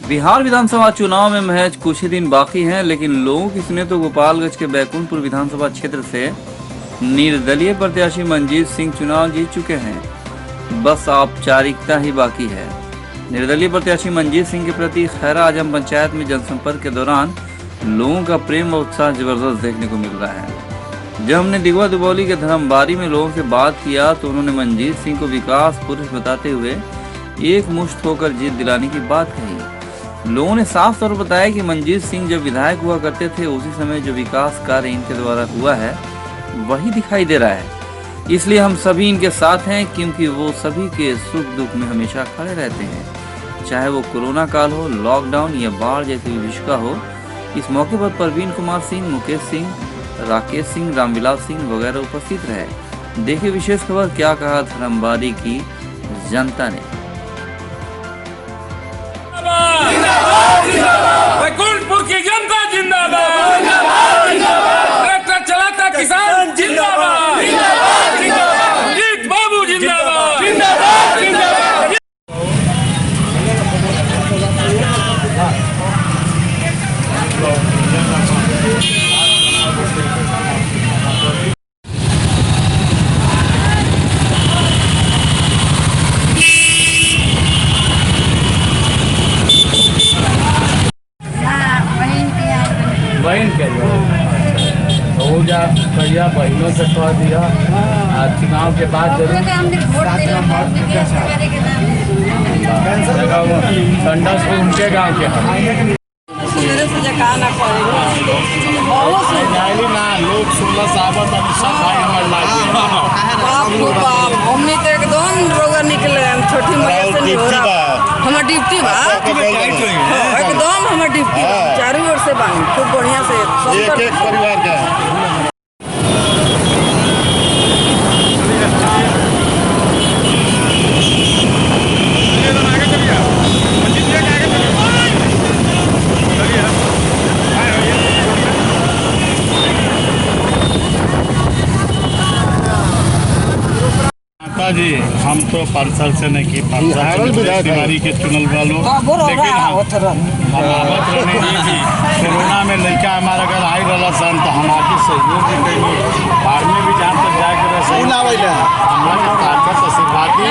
बिहार विधानसभा चुनाव में महज कुछ ही दिन बाकी हैं, लेकिन लोगों की सुने तो गोपालगंज के बैकुंठपुर विधानसभा क्षेत्र से निर्दलीय प्रत्याशी मंजीत सिंह चुनाव जीत चुके हैं। बस औपचारिकता ही बाकी है। निर्दलीय प्रत्याशी मंजीत सिंह के प्रति खैरा आजम पंचायत में जनसंपर्क के दौरान लोगों का प्रेम और उत्साह जबरदस्त देखने को मिल रहा है। जब हमने दिगवा दुबौली के धर्मबारी में लोगों से बात किया तो उन्होंने मंजीत सिंह को विकास पुरुष बताते हुए एक मुश्त होकर जीत दिलाने की बात कही। लोगों ने साफ तौर पर बताया कि मंजीत सिंह जब विधायक हुआ करते थे उसी समय जो विकास कार्य इनके द्वारा हुआ है वही दिखाई दे रहा है। इसलिए हम सभी इनके साथ हैं, क्योंकि वो सभी के सुख दुख में हमेशा खड़े रहते हैं, चाहे वो कोरोना काल हो, लॉकडाउन या बाढ़ जैसी विभीषिका हो। इस मौके पर प्रवीण कुमार सिंह, मुकेश सिंह, राकेश सिंह, रामविलास सिंह वगैरह उपस्थित रहे। देखिए विशेष खबर क्या कहा धर्मबारी की जनता ने। बैकुंठपुर की जनता जिंदाबाद, ट्रैक्टर चलाता किसान जिंदाबाद, जीत बाबू जिंदाबाद, जिंदाबाद। बहन के हो जा भैया बहनों से कह दिया चुनाव के बाद जरूर ठंडा से उनके गाँव के ना लोग 16 साबत सब भाई हमने तो एकदम रोगा निकले छोटी मैया से नहीं हो रहा। हमार डिप्टी बा एकदम हमार डिप्टी चारों ओर से बानी खूब बढ़िया से एक परिवार का जी। हम तो पार्सल से नहीं की बीमारी के चुनल वालों, लेकिन हम आवत रहने कोरोना में लड़का हमारा अगर आई रहा सन तो हम आगे सहयोग भी करेंगे। बाढ़ में भी जहाँ तक जाके हमारे ताकत आशीर्वाद दी।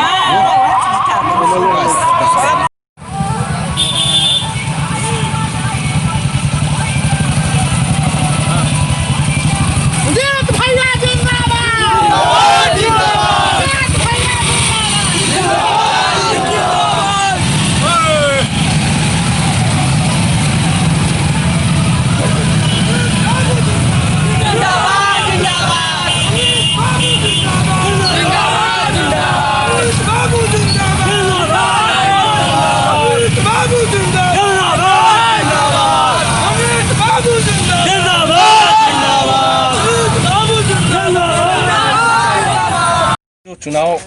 चुनाव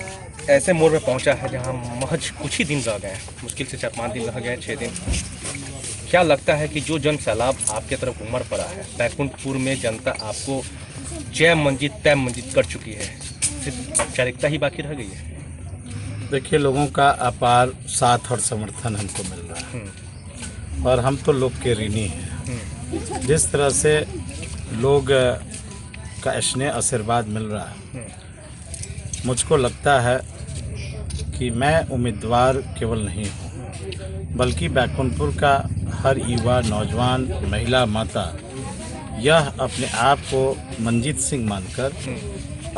ऐसे मोड़ पे पहुंचा है जहां महज कुछ ही दिन रह गए, मुश्किल से 4-5 दिन रह गए, 6 दिन। क्या लगता है कि जो जन सैलाब आपके तरफ उमड़ पड़ा है, बैकुंठपुर में जनता आपको जय मंजीत तय मंजीत कर चुकी है, सिर्फ औपचारिकता ही बाकी रह गई है? देखिए, लोगों का अपार साथ और समर्थन हमको मिल रहा है और हम तो लोग के ऋणी हैं। जिस तरह से लोग का स्नेह आशीर्वाद मिल रहा है, मुझको लगता है कि मैं उम्मीदवार केवल नहीं हूँ, बल्कि बैकुंठपुर का हर युवा, नौजवान, महिला, माता यह अपने आप को मंजीत सिंह मानकर,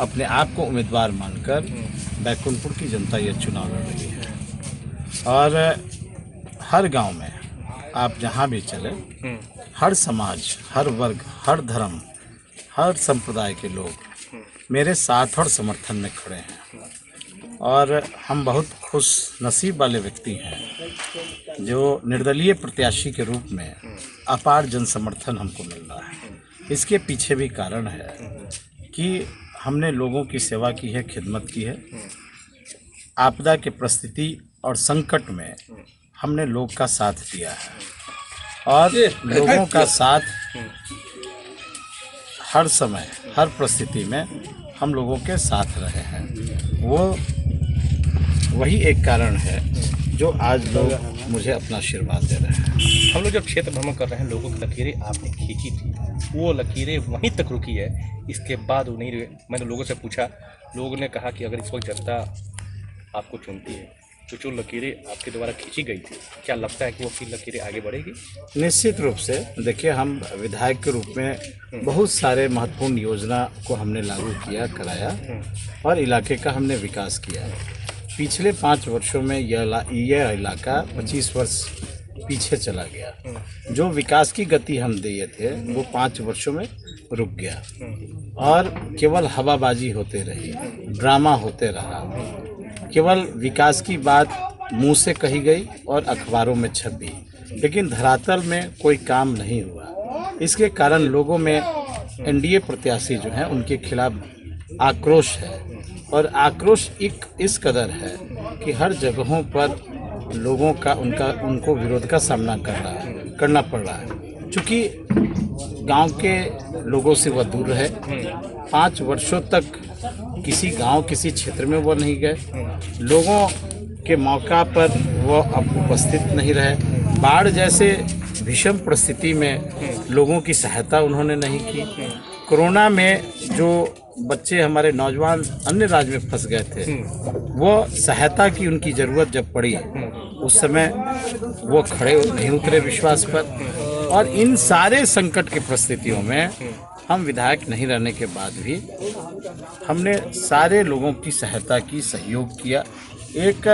अपने आप को उम्मीदवार मानकर बैकुंठपुर की जनता ये चुनाव लड़ रही है। और हर गांव में आप जहां भी चले, हर समाज, हर वर्ग, हर धर्म, हर संप्रदाय के लोग मेरे साथ और समर्थन में खड़े हैं। और हम बहुत खुश नसीब वाले व्यक्ति हैं जो निर्दलीय प्रत्याशी के रूप में अपार जन समर्थन हमको मिल रहा है। इसके पीछे भी कारण है कि हमने लोगों की सेवा की है, खिदमत की है। आपदा के परिस्थिति और संकट में हमने लोग का साथ दिया है और लोगों का साथ हर समय, हर परिस्थिति में हम लोगों के साथ रहे हैं। वही एक कारण है जो आज लोग मुझे अपना आशीर्वाद दे रहे हैं। हम लोग जब क्षेत्र भ्रमण कर रहे हैं, लोगों की लकीरें आपने खींची थी, वो लकीरें वहीं तक रुकी है, इसके बाद वो नहीं रुके। मैंने लोगों से पूछा, लोगों ने कहा कि अगर इस वक्त जनता आपको चुनती है तो जो लकीरें आपके द्वारा खींची गई थी, क्या लगता है कि वो फिर लकीरें आगे बढ़ेगी? निश्चित रूप से देखिए, हम विधायक के रूप में बहुत सारे महत्वपूर्ण योजना को हमने लागू किया, कराया और इलाके का हमने विकास किया है। पिछले 5 वर्षों में यह इलाका 25 वर्ष पीछे चला गया। जो विकास की गति हम दिए थे वो 5 वर्षों में रुक गया और केवल हवाबाजी होते रही, ड्रामा होते रहा। केवल विकास की बात मुंह से कही गई और अखबारों में छपी, लेकिन धरातल में कोई काम नहीं हुआ। इसके कारण लोगों में एनडीए प्रत्याशी जो हैं उनके खिलाफ आक्रोश है और आक्रोश इस कदर है कि हर जगहों पर लोगों का उनको विरोध का सामना करना पड़ रहा है। चूँकि गांव के लोगों से वह दूर रहे, 5 वर्षों तक किसी गांव किसी क्षेत्र में वो नहीं गए, लोगों के मौका पर वो अब उपस्थित नहीं रहे। बाढ़ जैसे भीषण परिस्थिति में लोगों की सहायता उन्होंने नहीं की। कोरोना में जो बच्चे हमारे नौजवान अन्य राज्य में फंस गए थे, वो सहायता की उनकी ज़रूरत जब पड़ी उस समय वो खड़े नहीं उतरे विश्वास पर। और इन सारे संकट की परिस्थितियों में हम विधायक नहीं रहने के बाद भी हमने सारे लोगों की सहायता की, सहयोग किया। एक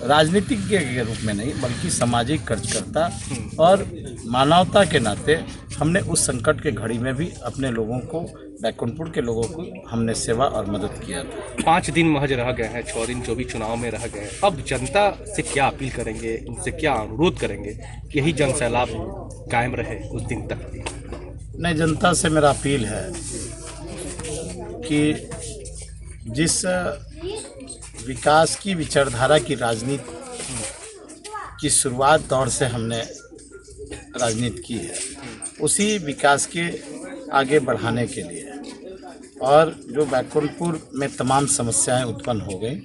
राजनीतिज्ञ के रूप में नहीं बल्कि सामाजिक कार्यकर्ता और मानवता के नाते हमने उस संकट के घड़ी में भी अपने लोगों को, बैकुंठपुर के लोगों को हमने सेवा और मदद किया था। 5 दिन महज रह गए हैं, 6 दिन जो भी चुनाव में रह गए हैं, अब जनता से क्या अपील करेंगे, उनसे क्या अनुरोध करेंगे कि यही जन सैलाब कायम रहे उस दिन तक भी? नहीं, जनता से मेरा अपील है कि जिस विकास की विचारधारा की राजनीति की शुरुआत दौर से हमने राजनीति की है, उसी विकास के आगे बढ़ाने के लिए और जो बैकुंठपुर में तमाम समस्याएं उत्पन्न हो गई,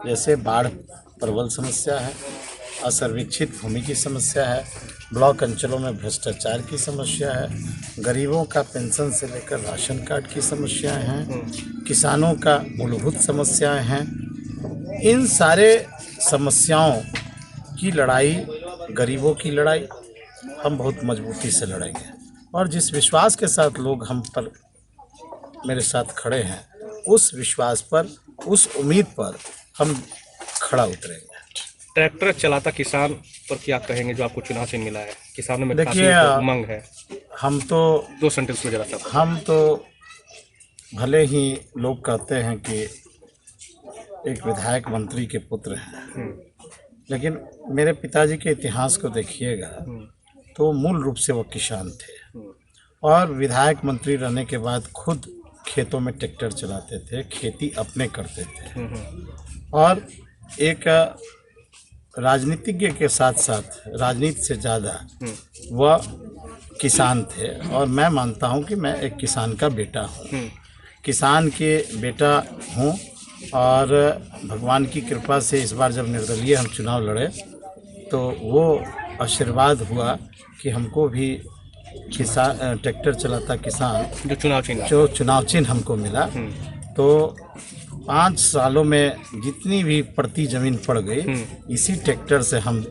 जैसे बाढ़ प्रबल समस्या है, असर्वेक्षित भूमि की समस्या है, ब्लॉक अंचलों में भ्रष्टाचार की समस्या है, गरीबों का पेंशन से लेकर राशन कार्ड की समस्याएं हैं, किसानों का मूलभूत समस्याएं हैं। इन सारे समस्याओं की लड़ाई, गरीबों की लड़ाई हम बहुत मजबूती से लड़ेंगे और जिस विश्वास के साथ लोग हम पर मेरे साथ खड़े हैं, उस विश्वास पर, उस उम्मीद पर हम खड़ा उतरेंगे। ट्रैक्टर चलाता किसान पर क्या कहेंगे जो आपको चुनाव चिन्ह मिला है? किसानों में देखिए, काफी उमंग है। हम तो 2 सेंटेंस में जरा सा। हम तो भले ही लोग कहते हैं कि एक विधायक मंत्री के पुत्र हैं, लेकिन मेरे पिताजी के इतिहास को देखिएगा तो मूल रूप से वो किसान थे और विधायक मंत्री रहने के बाद खुद खेतों में ट्रैक्टर चलाते थे, खेती अपने करते थे और एक राजनीतिज्ञ के साथ साथ राजनीति से ज़्यादा वह किसान थे और मैं मानता हूं कि मैं एक किसान का बेटा हूं, किसान के बेटा हूं और भगवान की कृपा से इस बार जब निर्दलीय हम चुनाव लड़े तो वो आशीर्वाद हुआ कि हमको भी किसान, ट्रैक्टर चलाता किसान जो चुनाव चिन्ह हमको मिला। तो 5 सालों में जितनी भी प्रति जमीन पड़ गई, इसी ट्रैक्टर से हम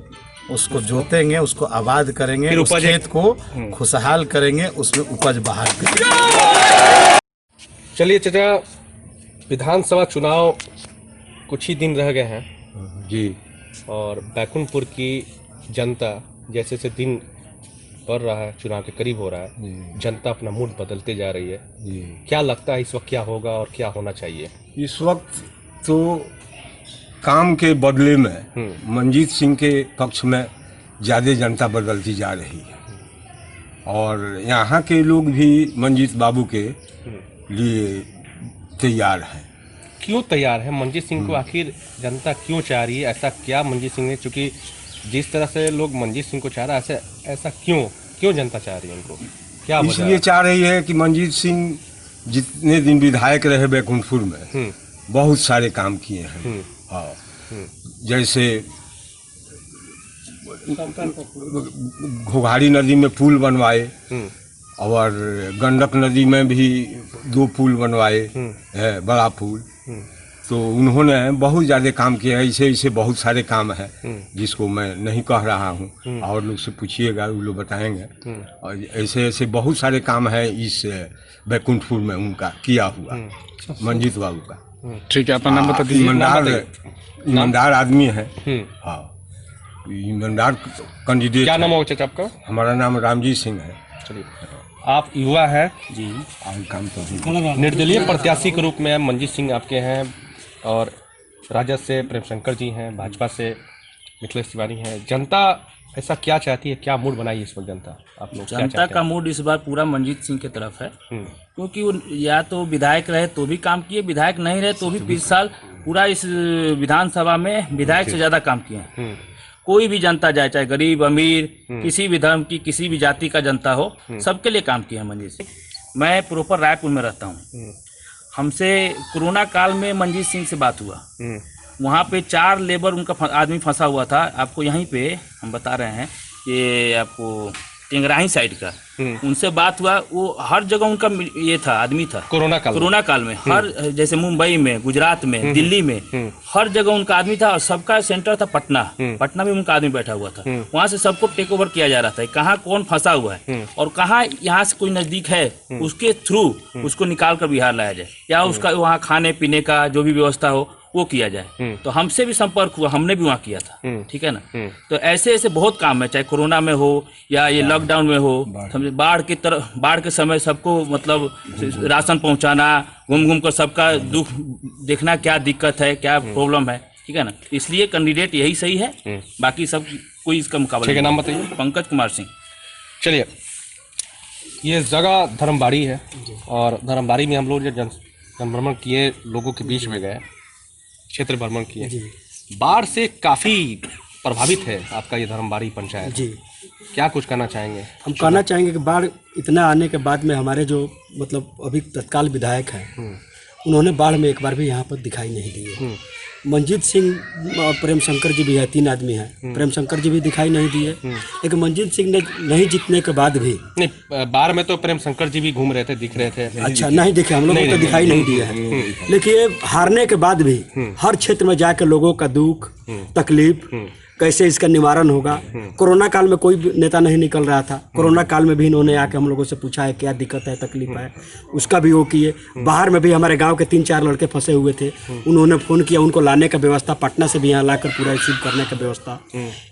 उसको जोतेंगे, उसको आबाद करेंगे, उस खेत को खुशहाल करेंगे, उसमें उपज बाहर करेंगे। चलिए चाचा, विधानसभा चुनाव कुछ ही दिन रह गए हैं जी, और बैकुंठपुर की जनता जैसे जैसे दिन बढ़ रहा है, चुनाव के करीब हो रहा है, जनता अपना मूड बदलते जा रही है जी। क्या लगता है इस वक्त क्या होगा और क्या होना चाहिए? इस वक्त तो काम के बदले में मंजीत सिंह के पक्ष में ज़्यादा जनता बदलती जा रही है और यहाँ के लोग भी मंजीत बाबू के लिए तैयार हैं। क्यों तैयार है? मंजीत सिंह को आखिर जनता क्यों चाह रही है? ऐसा क्या मंजीत सिंह ने, चूँकि जिस तरह से लोग मंजीत सिंह को चाह रहा है, ऐसा क्यों जनता चाह रही है उनको? क्या इसलिए चाह रही है कि मंजीत सिंह जितने दिन विधायक रहे बैकुंठपुर में बहुत सारे काम किए हैं। हाँ, जैसे घोघाड़ी नदी में पुल बनवाए और गंडक नदी में भी 2 पुल बनवाए है, बड़ा पुल। तो उन्होंने बहुत ज़्यादा काम किया। ऐसे ऐसे बहुत सारे काम हैं जिसको मैं नहीं कह रहा हूँ, और लोग से पूछिएगा वो लोग बताएंगे। और ऐसे ऐसे बहुत सारे काम हैं इस बैकुंठपुर में उनका किया हुआ, मंजीत बाबू का। ठीक है, अपना नाम बता दीजिए। ईमानदार आदमी है। हाँ, ईमानदार कैंडिडेट। क्या नाम होगा चाचा आपका? हमारा नाम रामजीत सिंह है। चलिए, आप युवा हैं जी, काम तो निर्दलीय प्रत्याशी के रूप में मंजीत सिंह आपके हैं, और राजद से प्रेम शंकर जी हैं, भाजपा से मिथिलेश तिवारी हैं। जनता ऐसा क्या चाहती है, क्या मूड बनाई इस वक्त जनता? आप लोग क्या जनता चाहते का हैं? मूड इस बार पूरा मंजीत सिंह की तरफ है, क्योंकि वो या तो विधायक रहे तो भी काम किए, विधायक नहीं रहे तो भी 20 साल पूरा इस विधानसभा में विधायक से ज्यादा काम किए हैं। कोई भी जनता जाए, चाहे गरीब अमीर, किसी भी धर्म की, किसी भी जाति का जनता हो, सबके लिए काम किया है मंजीत सिंह। मैं प्रॉपर रायपुर में रहता हूँ। हमसे कोरोना काल में मंजीत सिंह से बात हुआ। वहाँ पे 4 लेबर उनका आदमी फंसा हुआ था। आपको यहीं पे हम बता रहे हैं, ये आपको टेंगराही साइड का, उनसे बात हुआ। वो हर जगह उनका ये था, आदमी था कोरोना काल में। हर जैसे मुंबई में, गुजरात में, दिल्ली में, हर जगह उनका आदमी था। और सबका सेंटर था पटना। पटना में उनका आदमी बैठा हुआ था। वहाँ से सबको टेक ओवर किया जा रहा था। कहाँ कौन फंसा हुआ है और कहाँ यहाँ से कोई नजदीक है, उसके थ्रू उसको निकाल कर बिहार लाया जाए, या उसका वहाँ खाने पीने का जो भी व्यवस्था हो वो किया जाए। तो हमसे भी संपर्क हुआ, हमने भी वहाँ किया था। ठीक है ना। तो ऐसे ऐसे बहुत काम है, चाहे कोरोना में हो या ये लॉकडाउन में हो। बाढ़ के समय सबको मतलब राशन पहुँचाना, घूम कर सबका दुख देखना, क्या दिक्कत है, क्या प्रॉब्लम है। ठीक है ना। इसलिए कैंडिडेट यही सही है, बाकी सब कोई इसका मुकाबला। ठीक है, नाम बताइए। पंकज कुमार सिंह। चलिए, ये जगह धर्मबाड़ी है, और धर्मबाड़ी में हम लोग जन भ्रमण किए, लोगों के बीच में गए, क्षेत्र भ्रमण किए। बाढ़ से काफ़ी प्रभावित है आपका ये धर्मबाड़ी पंचायत जी। क्या कुछ कहना चाहेंगे? हम कहना चाहेंगे कि बाढ़ इतना आने के बाद में हमारे जो मतलब अभी तत्काल विधायक हैं, उन्होंने बाढ़ में एक बार भी यहाँ पर दिखाई नहीं दिए। मंजीत सिंह और प्रेम शंकर जी भी है, 3 आदमी हैं। प्रेम शंकर जी भी दिखाई नहीं दिए, लेकिन मंजीत सिंह ने नहीं जीतने के बाद भी नहीं, बाढ़ में तो प्रेम शंकर जी भी घूम रहे थे, दिख रहे थे। अच्छा, नहीं दिखे, हम लोगों को तो दिखाई नहीं दिया है। लेकिन हारने के बाद भी हर क्षेत्र में जाकर लोगों का दुख तकलीफ कैसे इसका निवारण होगा। कोरोना काल में कोई नेता नहीं निकल रहा था। कोरोना काल में भी इन्होंने आके हम लोगों से पूछा है क्या दिक्कत है, तकलीफ है, उसका भी वो किए। बाहर में भी हमारे गांव के 3-4 लड़के फंसे हुए थे, उन्होंने फ़ोन किया, उनको लाने का व्यवस्था, पटना से भी यहाँ लाकर पूरा रिसीव करने का व्यवस्था।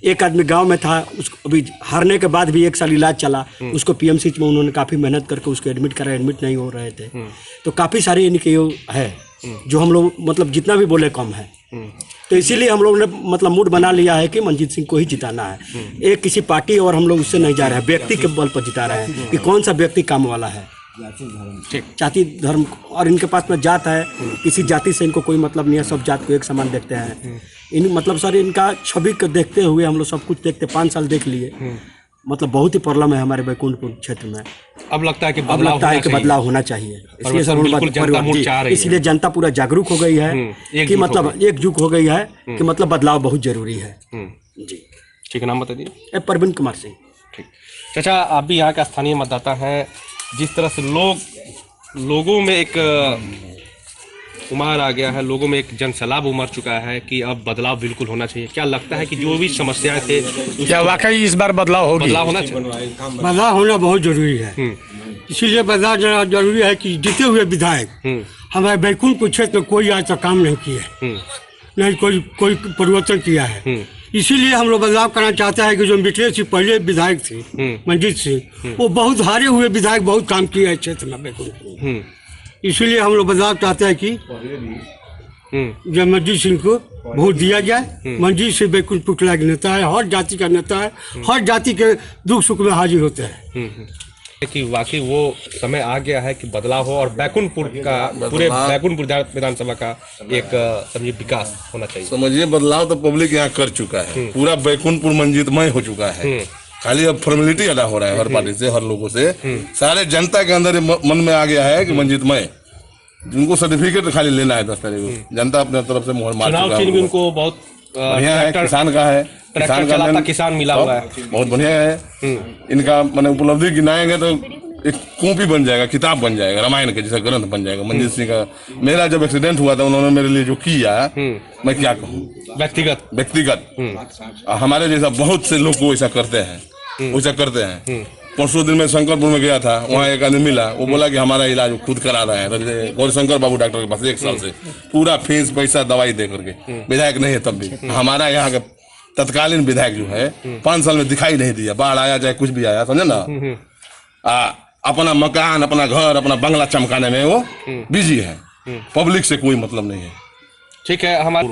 एक आदमी गाँव में था, उसको अभी हारने के बाद भी 1 साल इलाज चला, उसको PMC में उन्होंने काफ़ी मेहनत करके उसको एडमिट करा, एडमिट नहीं हो रहे थे। तो काफ़ी सारे इनके है जो हम लोग मतलब जितना भी बोले कम है। तो इसीलिए हम लोग ने मतलब मूड बना लिया है कि मंजीत सिंह को ही जिताना है। एक किसी पार्टी और हम लोग उससे नहीं जा रहे हैं, व्यक्ति के बल पर जिता रहे हैं कि कौन सा व्यक्ति काम वाला है। जाति धर्म और इनके पास में जात है, किसी जाति से इनको कोई मतलब नहीं है, सब जात को एक समान देखते हैं। इन मतलब सर इनका छवि को देखते हुए हम लोग सब कुछ देखते, 5 साल देख लिए। मतलब बहुत ही प्रॉब्लम है हमारे बैकुंठपुर क्षेत्र में। अब लगता है कि बदलाव होना चाहिए। इसलिए सर इसलिए जनता पूरा जागरूक हो गई है कि मतलब एकजुट हो गई है कि मतलब बदलाव बहुत जरूरी है जी। ठीक है, नाम बता दीजिए। परवीन कुमार सिंह। ठीक चाचा, आप भी यहाँ का स्थानीय मतदाता हैं। जिस तरह से लोगों में एक उमर आ गया है, लोगों में एक जन सैलाब उमड़ चुका है कि अब बदलाव बिल्कुल होना चाहिए। क्या लगता है कि जो भी समस्याएं थे, क्या वाकई इस बार बदलाव होगी? बदलाव होना चाहिए। बदलाव होना बहुत जरूरी है। इसीलिए बदलाव जरूरी है कि जीते हुए विधायक हमारे बैकुंठपुर क्षेत्र में कोई आज तक काम नहीं किया, नहीं कोई परिवर्तन किया है। इसीलिए हम लोग बदलाव करना चाहते हैं कि जो मिथिलेश सिंह पहले विधायक थे, मंजीत सिंह, वो बहुत हारे हुए विधायक बहुत काम किया है क्षेत्र में बैकुंठपुर। इसीलिए हम लोग बदलाव चाहते हैं कि जब मंजीत सिंह को वोट दिया जाए। मंजीत सिंह बैकुंठपुर का नेता है, हर जाति का नेता है, हर जाति के दुख सुख में हाजिर होते हैं। कि वाकई वो समय आ गया है कि बदलाव हो और बैकुंठपुर का, पूरे बैकुंठपुर विधानसभा का एक समझिए विकास होना चाहिए। समझिए बदलाव तो पब्लिक यहाँ कर चुका है, पूरा बैकुंठपुर मंजीतमय हो चुका है। खाली अब फॉर्मेलिटी अदा हो रहा है हर पार्टी से, हर लोगों से। सारे जनता के अंदर मन में आ गया है कि मंजीतमय, उनको सर्टिफिकेट खाली लेना है 10 तारीख को। जनता अपने तरफ से मोहर मार चुका है। चुनाव चिन्ह भी उनको बहुत बढ़िया है, किसान का है, ट्रैक्टर चलाता किसान मिला हुआ है, बहुत बढ़िया है। इनका मैंने उपलब्धि गिनाएंगे तो एक कॉपी बन जाएगा, किताब बन जाएगा, रामायण के जैसा ग्रंथ बन जाएगा मंजीत सिंह का। मेरा जब एक्सीडेंट हुआ था उन्होंने मेरे लिए जो किया, मैं क्या कहूँ, व्यक्तिगत हमारे जैसा बहुत से लोग को वैसा करते हैं। परसों दिन में शंकरपुर में गया था, वहाँ एक आदमी मिला, वो बोला कि हमारा इलाज वो खुद करा रहे हैं गौरीशंकर बाबू डॉक्टर के पास 1 साल से, पूरा फीस पैसा दवाई दे करके। विधायक नहीं है तब भी हमारा यहाँ का तत्कालीन विधायक जो है 5 साल में दिखाई नहीं दिया, बाढ़ आया चाहे कुछ भी आया, समझे ना। अपना मकान, अपना घर, अपना बंगला चमकाने में वो बिजी है, पब्लिक से कोई मतलब नहीं है। ठीक है, हमारे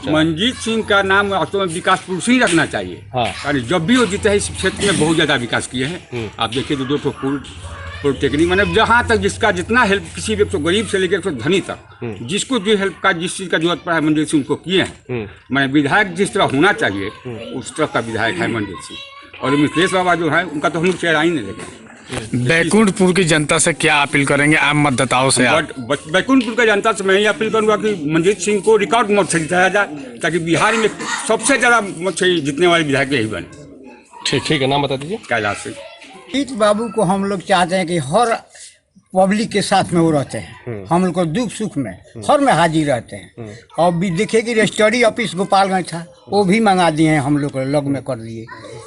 मंजीत सिंह का नाम वास्तव में विकास पुरुष ही रखना चाहिए। हाँ। जब भी वो जीते हैं इस क्षेत्र में बहुत ज़्यादा विकास किए हैं। आप देखिए तो 2 पुल पॉलिटेक्निक, मतलब जहाँ तक जिसका जितना हेल्प किसी भी तो गरीब से लेकर तो धनी तक जिसको जो हेल्प का जिस चीज़ का जरूरत पड़ा है मंजीत सिंह उनको किए हैं। मैंने विधायक जिस तरह होना चाहिए उस तरह का विधायक है मंजीत सिंह। और मिथिलेश बाबा जो है उनका तो हम लोग चेहरा ही नहीं देखें। बैकुंठपुर की जनता से क्या अपील करेंगे आम मतदाताओं से? बैकुंठपुर की जनता से मैं ये अपील करूंगा कि मंजीत सिंह को रिकॉर्ड मत से जिताया जाए, ताकि बिहार में सबसे ज्यादा मत से जीतने वाले विधायक यही बने। ठीक है, नाम बता दीजिए। कैलाश सिंह। मंजीत बाबू को हम लोग चाहते हैं कि हर पब्लिक के साथ में वो रहते हैं, हम लोग को दुख सुख में हर में हाजिर रहते हैं। और भी देखिए कि रजिस्ट्री ऑफिस गोपालगंज था, वो भी मंगा दिए हैं, हम लोग को लग में कर दिए,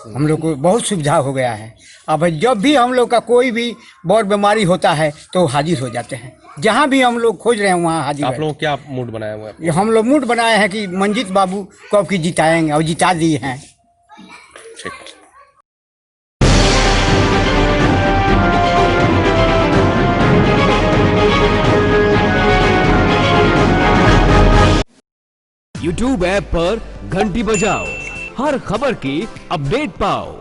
हम लोग को बहुत सुविधा हो गया है। अब जब भी हम लोग का कोई भी बड़ बीमारी होता है तो हाजिर हो जाते हैं, जहाँ भी हम लोग खोज रहे हैं वहाँ हाजिर। आप लोग क्या मूड बनाया हुआ है? हम लोग मूड बनाए हैं कि मंजीत बाबू को अब की जिताएंगे और जिता दिए हैं। ठीक। YouTube ऐप पर घंटी बजाओ, हर खबर की अपडेट पाओ।